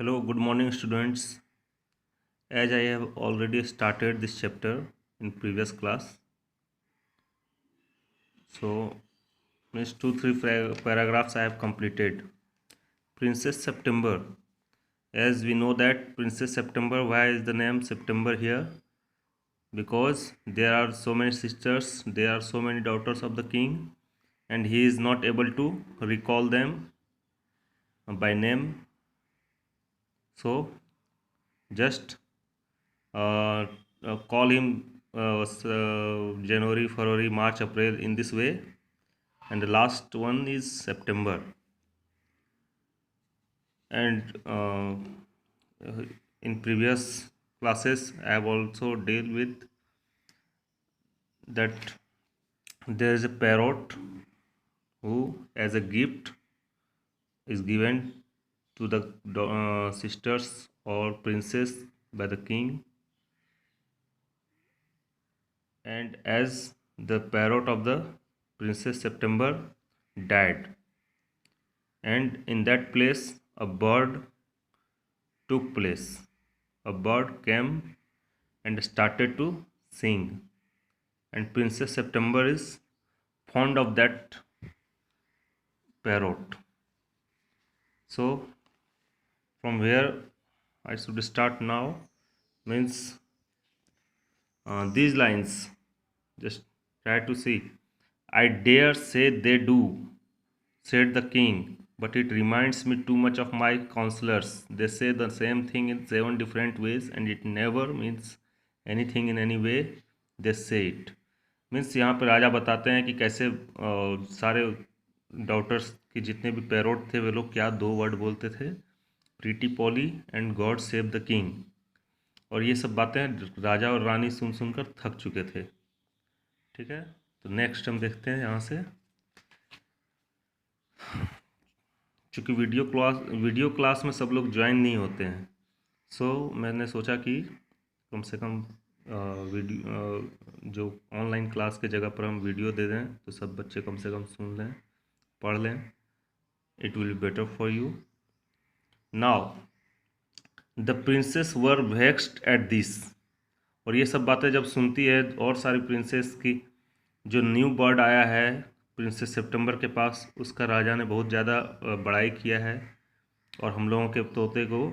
Hello, good morning, students. As I have already started this chapter in previous class, so means 2-3 paragraphs I have completed. Princess September. As we know that Princess September, why is the name September here? Because there are so many sisters, there are so many daughters of the king, and he is not able to recall them by name. So just uh, call him January, February, March, April in this way, and the last one is September. And in previous classes, I have also dealt with that there is a parrot who, as a gift, is given to the sisters or princess by the king, and as the parrot of the Princess September died, and in that place a bird took place. A bird came and started to sing, and Princess September is fond of that parrot. So, from where I should start now means these lines. Just try to see. I dare say they do, said the king, but it reminds me too much of my counselors. They say the same thing in 7 different ways, and it never means anything in any way they say it. Means यहाँ पर राजा बताते हैं कि कैसे सारे doctors के जितने भी पैरोट थे वे लोग क्या 2 वर्ड बोलते थे, pretty poly and God save the king. और ये सब बातें राजा और रानी सुन सुनकर थक चुके थे। ठीक है, तो नेक्स्ट हम देखते हैं यहाँ से। चूँकि वीडियो क्लास में सब लोग ज्वाइन नहीं होते हैं, सो मैंने सोचा कि कम से कम जो ऑनलाइन क्लास के जगह पर हम वीडियो दे दें तो सब बच्चे कम से कम सुन लें, पढ़ लें। It will be better for you. Now the princess were vexed at this. और ये सब बातें जब सुनती है और सारी प्रिंसेस की, जो न्यू बर्ड आया है प्रिंसेस सितंबर के पास, उसका राजा ने बहुत ज़्यादा बड़ाई किया है और हम लोगों के तोते को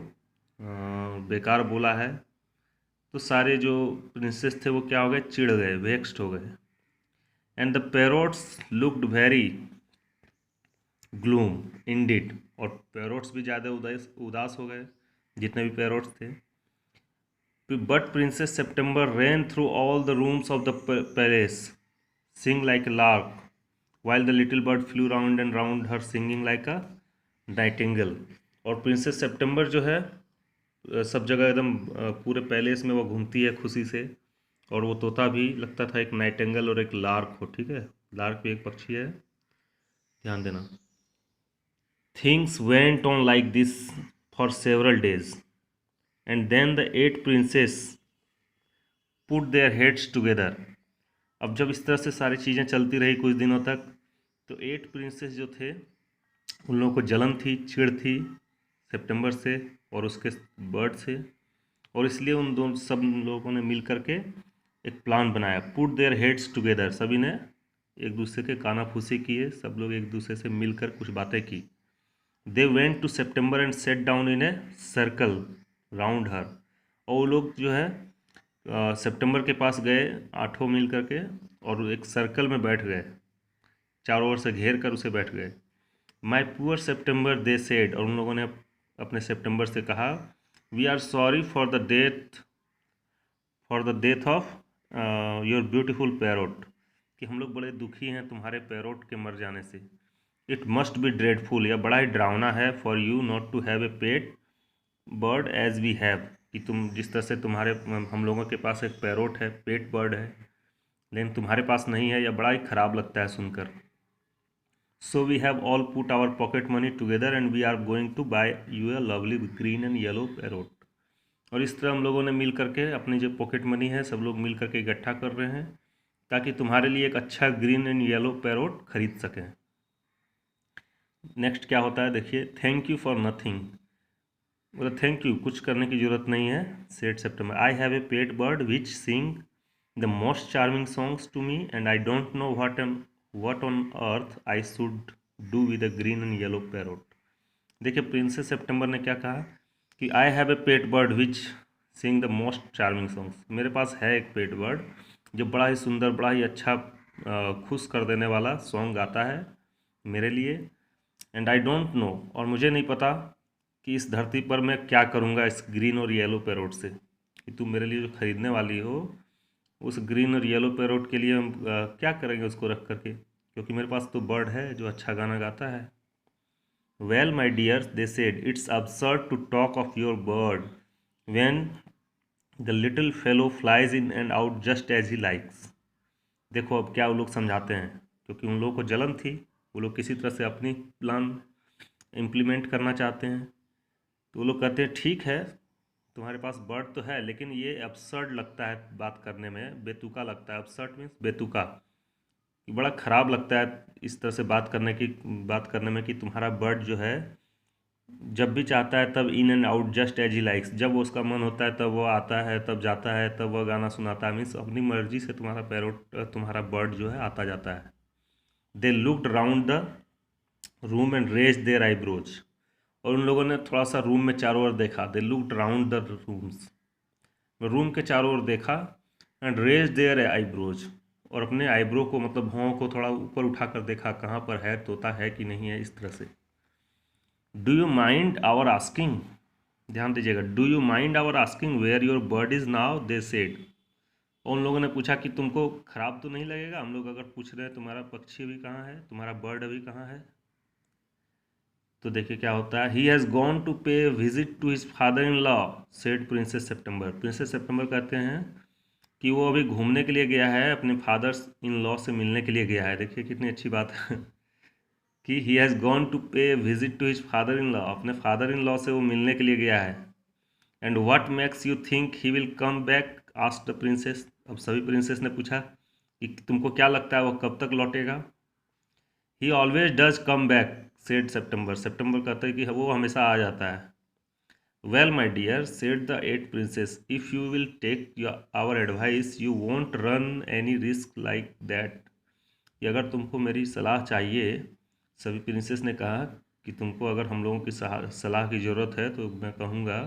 बेकार बोला है। तो सारे जो प्रिंसेस थे वो क्या हो गए, चिढ़ गए, वेक्स्ड हो गए। And the parrots looked very gloom indeed. और पैरोट्स भी ज़्यादा उदास हो गए, जितने भी पैरोट्स थे। But princess September ran through all the rooms of the palace, sing like a lark, while the little bird flew round and round her singing like a nightingale। और प्रिंसेस सितंबर जो है सब जगह एकदम पूरे पैलेस में वो घूमती है खुशी से, और वो तोता भी लगता था एक नाइटिंगेल और एक लार्क हो। ठीक है, लार्क भी एक पक्षी है, ध्यान देना। Things went on like this for several days, and then the 8 princesses put their heads together. अब जब इस तरह से सारी चीज़ें चलती रही कुछ दिनों तक, तो 8 प्रिंसेस जो थे उन लोगों को जलन थी, चिढ़ थी सितंबर से और उसके बर्ड से, और इसलिए उन दोनों सब लोगों ने मिल करके एक प्लान बनाया। पुट देयर हेड्स टुगेदर, सभी ने एक दूसरे के कानाफूसी किए, सब लोग एक दूसरे से मिलकर कुछ बातें की। They went to September and set down in a circle round her. और वो लोग जो है सितंबर के पास गए 8 मिल करके, और एक सर्कल में बैठ गए, चारों ओर से घेर कर उसे बैठ गए। My poor September they said. और उन लोगों ने अपने सितंबर से कहा, we are sorry for the death of your beautiful parrot, कि हम लोग बड़े दुखी हैं तुम्हारे पैरोट के मर जाने से। इट मस्ट बी ड्रेडफुल, यह बड़ा ही डरावना है, for you not to have a pet bird as we have, कि तुम जिस तरह से तुम्हारे हम लोगों के पास एक पैरोट है, पेट बर्ड है, लेकिन तुम्हारे पास नहीं है, यह बड़ा ही ख़राब लगता है सुनकर। So we have all put our pocket money together and we are going to buy you a lovely green and yellow parrot. और इस तरह हम लोगों ने मिल करके अपनी जो पॉकेट मनी है सब लोग मिल करके इकट्ठा कर रहे हैं, ताकि तुम्हारे लिए एक अच्छा ग्रीन एंड येलो पैरोट खरीद सकें। नेक्स्ट क्या होता है देखिए, थैंक यू फॉर नथिंग, बोला थैंक यू, कुछ करने की ज़रूरत नहीं है। Said September, I have a pet bird which sing the most charming songs to me and I don't know what on earth I should do with a green and yellow parrot. देखिए princess September ने क्या कहा कि I have a pet bird which sing the most charming songs. मेरे पास है एक पेट bird जो बड़ा ही सुंदर, बड़ा ही अच्छा, खुश कर देने वाला सॉन्ग गाता है मेरे लिए। एंड आई डोंट नो, और मुझे नहीं पता कि इस धरती पर मैं क्या करूँगा इस ग्रीन और येलो पैरोट से, कि तुम मेरे लिए जो ख़रीदने वाली हो उस ग्रीन और येलो पैरोट के लिए हम क्या करेंगे उसको रख करके, क्योंकि मेरे पास तो बर्ड है जो अच्छा गाना गाता है। Well, my dears, they said, it's absurd to talk of your bird when the little fellow flies in and out just as he likes. देखो अब क्या वो लोग समझाते हैं, क्योंकि उन लोगों को जलन थी, वो लोग किसी तरह से अपनी प्लान इम्प्लीमेंट करना चाहते हैं। तो वो लोग कहते हैं ठीक है, तुम्हारे पास बर्ड तो है, लेकिन ये absurd लगता है बात करने में, बेतुका लगता है। absurd मीन्स बेतुका, कि बड़ा ख़राब लगता है इस तरह से बात करने में कि तुम्हारा बर्ड जो है जब भी चाहता है तब in and out just as he likes, जब वो उसका मन होता है तब वो आता है, तब जाता है, तब वह गाना सुनाता है। मीन्स अपनी मर्जी से तुम्हारा पैरोट, तुम्हारा बर्ड जो है आता जाता है। They looked round the room and raise their eyebrows, और उन लोगों ने थोड़ा सा रूम में चारों ओर देखा। They looked round the rooms, room के चारों ओर देखा। एंड रेज देयर आईब्रोज, और अपने आईब्रो को, मतलब भौं को थोड़ा ऊपर उठा कर देखा, कहाँ पर है, तोता है कि नहीं है, इस तरह से। Do you mind our asking, ध्यान दीजिएगा, do you mind our asking where your bird is now, they said. उन लोगों ने पूछा कि तुमको खराब तो नहीं लगेगा हम लोग अगर पूछ रहे हैं तुम्हारा पक्षी अभी कहाँ है, तुम्हारा बर्ड अभी कहाँ है। तो देखिए क्या होता है। He has gone to pay visit to his father in law, said princess September. Princess September कहते हैं कि वो अभी घूमने के लिए गया है, अपने फादर इन लॉ से मिलने के लिए गया है। देखिए कितनी अच्छी बात है कि he has gone to pay visit to his father in law, अपने फादर इन लॉ से वो मिलने के लिए गया है। And what makes you think he will come back, asked the princess. अब सभी प्रिंसेस ने पूछा कि तुमको क्या लगता है वो कब तक लौटेगा। He always does come back, said September. सितंबर कहता है कि वो हमेशा आ जाता है। Well my dear, said the eight princesses, if you will take our advice you won't run any risk like that. कि अगर तुमको मेरी सलाह चाहिए, सभी प्रिंसेस ने कहा कि तुमको अगर हम लोगों की सलाह की ज़रूरत है तो मैं कहूँगा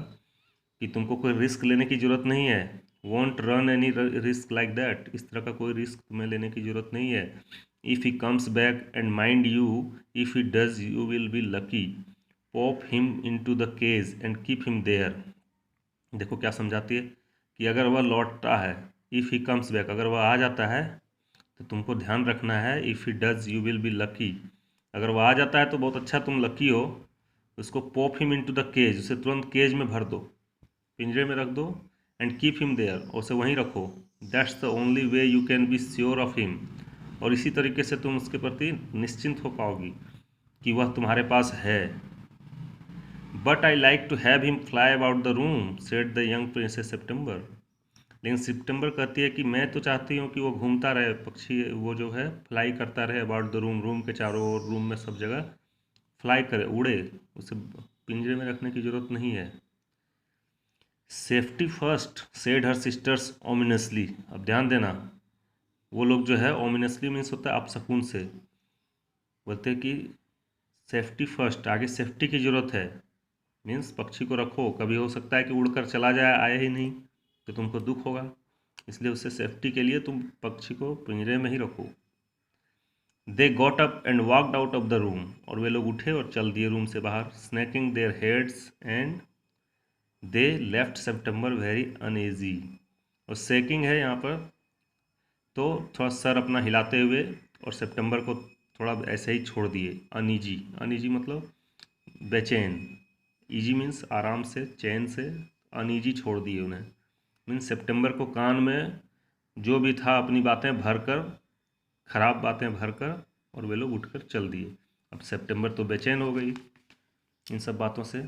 कि तुमको कोई रिस्क लेने की ज़रूरत नहीं है। Want run any risk like that, इस तरह का कोई रिस्क तुम्हें लेने की ज़रूरत नहीं है। If he comes back and mind you, if he does you will be lucky, pop him into the cage and keep him there. देखो क्या समझाती है कि अगर वह लौटता है, इफ़ ही कम्स बैक, अगर वह आ जाता है तो तुमको ध्यान रखना है, if he does you will be lucky, अगर वह आ जाता है तो बहुत अच्छा, तुम लकी हो। उसको pop him into the cage, उसे तुरंत केज में भर दो, पिंजरे में रख दो। एंड कीप हिम देयर, उसे वहीं रखो। That's the only way you can be sure of him, और इसी तरीके से तुम उसके प्रति निश्चिंत हो पाओगी कि वह तुम्हारे पास है। But I like to have him fly about the room, said the young princess September. लेकिन सितंबर कहती है कि मैं तो चाहती हूँ कि वो घूमता रहे, पक्षी वो जो है फ्लाई करता रहे अबाउट द रूम, रूम के चारों ओर, रूम में सब जगह फ्लाई करे, उड़े, उसे पिंजरे में रखने की ज़रूरत नहीं है। Safety first, said her sisters ominously. अब ध्यान देना, वो लोग जो है, ओमिनसली मीन्स होता है अपशकुन से, बोलते हैं कि सेफ्टी फर्स्ट, आगे सेफ्टी की ज़रूरत है। मीन्स पक्षी को रखो, कभी हो सकता है कि उड़कर चला जाए, आया ही नहीं, तो तुमको दुख होगा, इसलिए उससे सेफ्टी के लिए तुम पक्षी को पिंजरे में ही रखो। They got up and walked out of the room, और वे लोग उठे और चल दिए रूम से बाहर। Shaking their heads and they left September very uneasy. और सेकिंग है यहाँ पर, तो थोड़ा सर अपना हिलाते हुए, और सितंबर को थोड़ा ऐसे ही छोड़ दिए। अनईजी, अनईजी मतलब बेचैन, ईजी मीन्स आराम से, चैन से, अनईजी छोड़ दिए उन्हें। मीन्स सितंबर को कान में जो भी था अपनी बातें भरकर, खराब बातें भरकर, और वे लोग उठकर चल दिए। अब सितंबर तो बेचैन हो गई इन सब बातों से।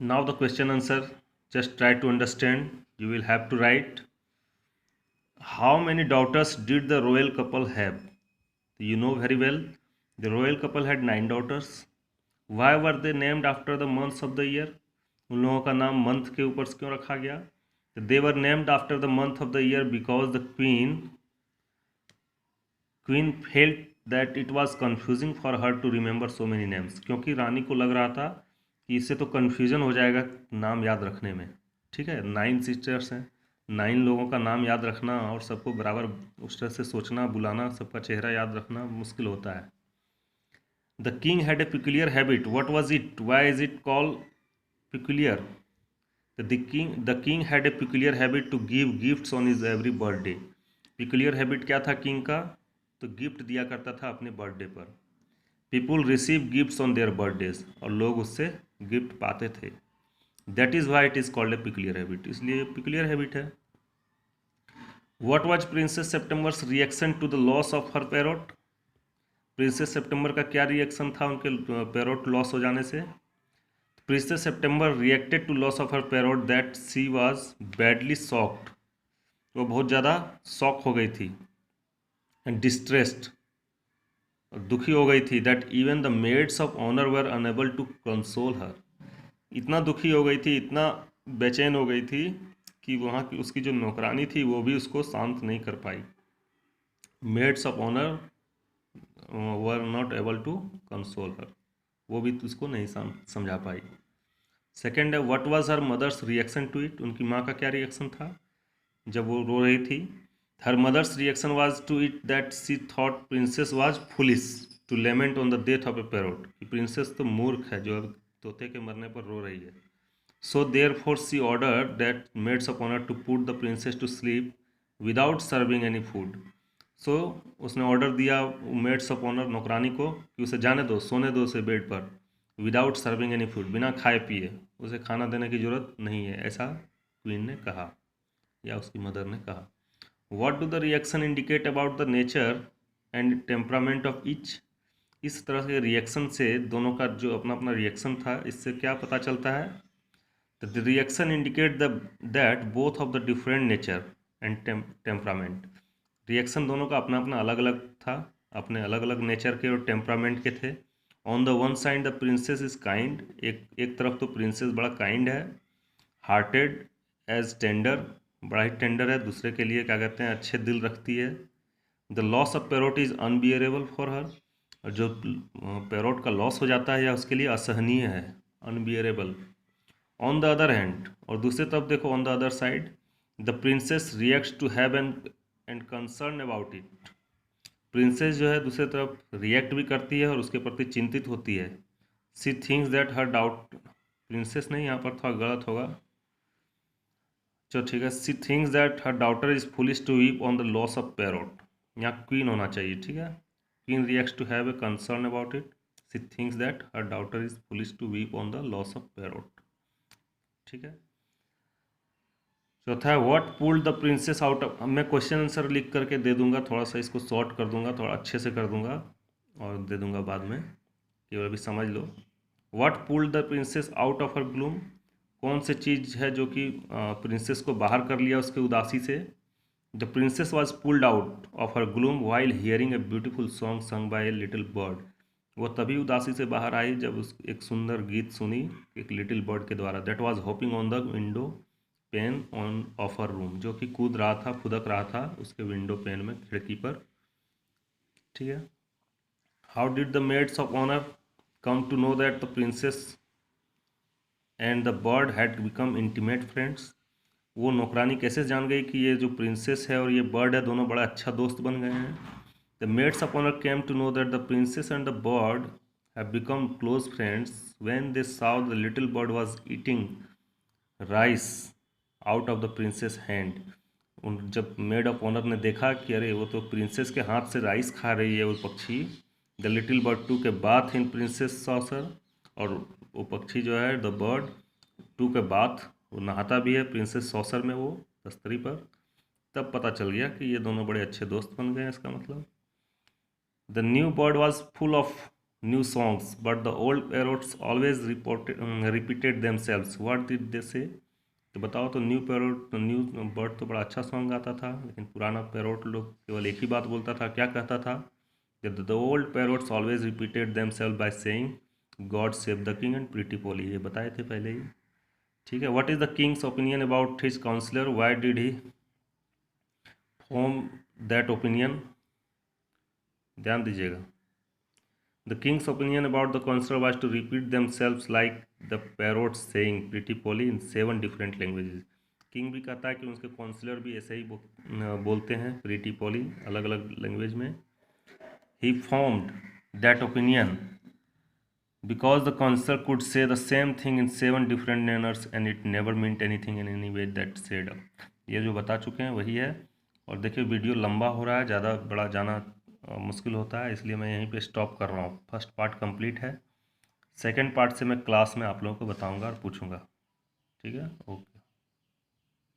Now the question answer, just try to understand, you will have to write how many daughters did the royal couple have. You know very well, the royal couple had 9 daughters. Why were they named after the months of the year? उन लोगों का नाम month के ऊपर क्यों रखा गया? They were named after the month of the year because the queen felt that it was confusing for her to remember so many names, क्योंकि रानी को लग रहा था कि इससे तो कन्फ्यूजन हो जाएगा नाम याद रखने में। ठीक है, 9 सिस्टर्स हैं, 9 लोगों का नाम याद रखना और सबको बराबर उस तरह से सोचना, बुलाना, सबका चेहरा याद रखना मुश्किल होता है। The king had a peculiar habit, what was it, why is it called peculiar? The king had a peculiar habit to give gifts on his every birthday. Peculiar habit क्या था किंग का? तो गिफ्ट दिया करता था अपने birthday पर। People receive gifts on their birthdays, और लोग उससे गिफ्ट पाते थे। That is why it is called a peculiar habit, इसलिए पिकुलियर हैबिट है। What was princess September's reaction to the loss of her parrot? Princess September का क्या reaction था उनके पैरोट लॉस हो जाने से? Princess September reacted to loss of her parrot that she was badly shocked, वो बहुत ज़्यादा शॉक हो गई थी, एंड डिस्ट्रेस्ड, दुखी हो गई थी, that even the maids of honour were unable to console her, इतना दुखी हो गई थी, इतना बेचैन हो गई थी कि वहाँ की उसकी जो नौकरानी थी वो भी उसको शांत नहीं कर पाई। Maids of honour were not able to console her, वो भी उसको नहीं समझा पाई। सेकेंड है, what was her mother's reaction to it, उनकी माँ का क्या रिएक्शन था जब वो रो रही थी? Her mother's reaction was to it that she thought princess was foolish to lament on the death of a parrot, कि प्रिंसेस तो मूर्ख है जो अब तोते के मरने पर रो रही है। So therefore she order that maids of honour to put the princess to sleep without serving any food. So उसने ऑर्डर दिया मेड्स ऑफ ऑनर, नौकरानी को, कि उसे जाने दो, सोने दो उसे बेड पर, विदाउट सर्विंग एनी फूड, बिना खाए पिए, उसे खाना देने की ज़रूरत नहीं है, ऐसा क्वीन ने कहा या उसकी मदर ने कहा। What do the reaction indicate about the nature and temperament of each? इस तरह के रिएक्शन से दोनों का जो अपना अपना रिएक्शन था, इससे क्या पता चलता है? The reaction indicate that both of the different nature and temperament, reaction दोनों का अपना अपना अलग अलग था, अपने अलग अलग नेचर के और टेम्परामेंट के थे। On the one side the princess is kind, एक तरफ तो प्रिंसेस बड़ा काइंड है, हार्टेड एज टेंडर, बड़ा ही टेंडर है, दूसरे के लिए क्या कहते हैं, अच्छे दिल रखती है। The loss of parrot is unbearable for her, और जो पैरोट का लॉस हो जाता है या उसके लिए असहनीय है, unbearable. On the other hand, और दूसरी तरफ देखो on the other side, the princess reacts to have and concern about it, princess जो है दूसरी तरफ रिएक्ट भी करती है और उसके प्रति चिंतित होती है। She thinks that her doubt, princess नहीं, यहाँ पर थोड़ा गलत होगा, चलो ठीक है, she things that her daughter is foolish to weep on the loss of parrot, यहाँ क्वीन होना चाहिए, ठीक है। Queen reacts to have a concern about it, she things that her daughter is foolish to weep on the loss of parrot, ठीक है। चौथा है, what pulled the princess out of, मैं क्वेश्चन आंसर लिख करके दे दूंगा, थोड़ा सा इसको शॉर्ट कर दूंगा, थोड़ा अच्छे से कर दूंगा और दे दूंगा बाद में, केवल अभी समझ लो। What pulled the princess out of her gloom, कौन सी चीज़ है जो कि प्रिंसेस को बाहर कर लिया उसके उदासी से? The princess was pulled out of her gloom while hearing a beautiful song sung by a little bird, वो तभी उदासी से बाहर आई जब उस एक सुंदर गीत सुनी एक लिटिल बर्ड के द्वारा, that was hoping on the window pain on of her room, जो कि कूद रहा था, फुदक रहा था उसके विंडो पेन में, खिड़की पर, ठीक है। How did the maids of honour come to know that the princess and the bird had become intimate friends, वो नौकरानी कैसे जान गई कि ये जो प्रिंसेस है और ये बर्ड है दोनों बड़ा अच्छा दोस्त बन गए हैं? The maids of honour came to know that the princess and the bird have become close friends when they saw the little bird was eating rice out of the princess hand, जब maid of honour ने देखा कि अरे वो तो princess के हाथ से राइस खा रही है वो पक्षी, द लिटिल बर्ड टू के बाथ इन प्रिंसेस सॉसर, और वो पक्षी जो है द बर्ड टू के बाथ, वो नहाता भी है प्रिंसेस सॉसर में, वो दस्तरी पर, तब पता चल गया कि ये दोनों बड़े अच्छे दोस्त बन गए, इसका मतलब। The new bird was full of new songs but the old parrots always repeated them selves, what did they से, तो बताओ, तो न्यू पैरोट, न्यू बर्ड तो बड़ा अच्छा सॉन्ग गाता था, लेकिन पुराना पैरोट लोग केवल एक ही बात बोलता था, क्या कहता था? The old parrots always repeated themselves by saying God save the king and pretty Polly, ये बताए थे पहले ही। ठीक है। What is the king's opinion about his counsellor, why did he form that opinion. ध्यान दीजिएगा। The king's opinion about the counsellor was to repeat themselves like the parrot saying pretty Polly in 7 different languages. King भी कहता है कि उनके counsellor भी ऐसे ही बोलते हैं प्रीटी पोली अलग अलग लैंग्वेज में। He formed that opinion because the counselor could say the same thing in 7 different manners and it never meant anything in any way that said। ये जो बता चुके हैं वही है। और देखिए वीडियो लंबा हो रहा है, ज़्यादा बड़ा जाना मुश्किल होता है, इसलिए मैं यहीं पे स्टॉप कर रहा हूँ। फर्स्ट पार्ट कंप्लीट है, सेकंड पार्ट से मैं क्लास में आप लोगों को बताऊंगा और पूछूंगा। ठीक है, ओके।